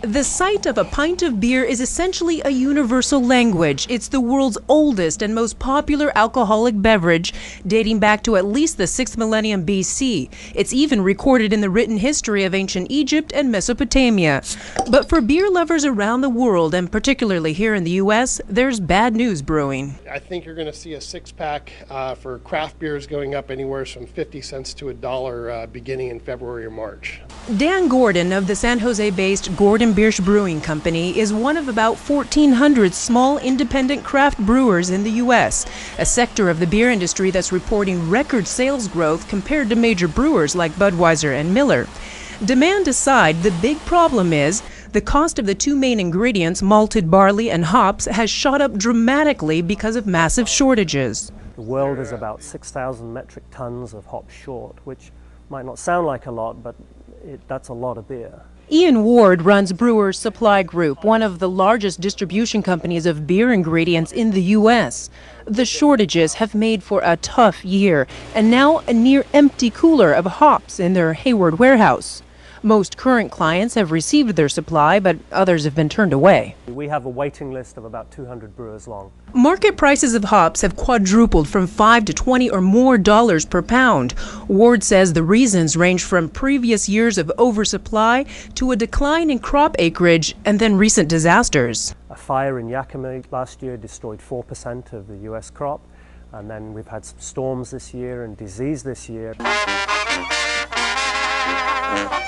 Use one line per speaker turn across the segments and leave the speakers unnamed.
The sight of a pint of beer is essentially a universal language. It's the world's oldest and most popular alcoholic beverage, dating back to at least the 6th millennium BC. It's even recorded in the written history of ancient Egypt and Mesopotamia. But for beer lovers around the world, and particularly here in the U.S., there's bad news brewing.
I think you're going to see a six-pack for craft beers going up anywhere from 50 cents to $1 beginning in February or March.
Dan Gordon of the San Jose-based Gordon Biersch Brewing Company is one of about 1,400 small independent craft brewers in the U.S., a sector of the beer industry that's reporting record sales growth compared to major brewers like Budweiser and Miller. Demand aside, the big problem is the cost of the two main ingredients, malted barley and hops, has shot up dramatically because of massive shortages.
The world is about 6,000 metric tons of hops short, which might not sound like a lot, but that's a lot of beer.
Ian Ward runs Brewers Supply Group, one of the largest distribution companies of beer ingredients in the U.S. The shortages have made for a tough year, and now a near-empty cooler of hops in their Hayward warehouse. Most current clients have received their supply, but others have been turned away.
We have a waiting list of about 200 brewers long.
Market prices of hops have quadrupled from $5 to $20 or more per pound. Ward says the reasons range from previous years of oversupply to a decline in crop acreage and then recent disasters.
A fire in Yakima last year destroyed 4% of the U.S. crop, and then we've had some storms this year and disease this year.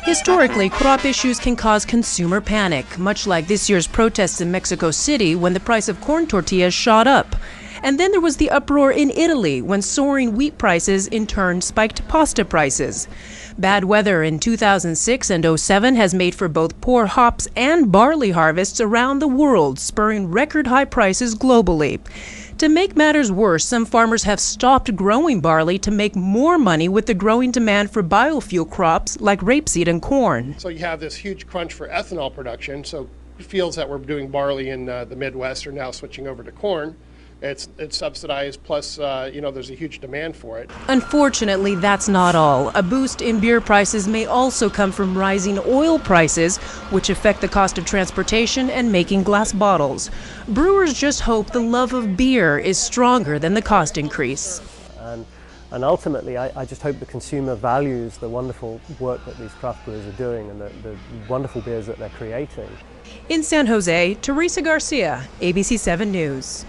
Historically, crop issues can cause consumer panic, much like this year's protests in Mexico City when the price of corn tortillas shot up. And then there was the uproar in Italy when soaring wheat prices in turn spiked pasta prices. Bad weather in 2006 and 2007 has made for both poor hops and barley harvests around the world, spurring record high prices globally. To make matters worse, some farmers have stopped growing barley to make more money with the growing demand for biofuel crops like rapeseed and corn.
So you have this huge crunch for ethanol production. So fields that were doing barley in the Midwest are now switching over to corn. It's subsidized, plus, there's a huge demand for it.
Unfortunately, that's not all. A boost in beer prices may also come from rising oil prices, which affect the cost of transportation and making glass bottles. Brewers just hope the love of beer is stronger than the cost increase.
And ultimately, I just hope the consumer values the wonderful work that these craft brewers are doing and the wonderful beers that they're creating.
In San Jose, Teresa Garcia, ABC 7 News.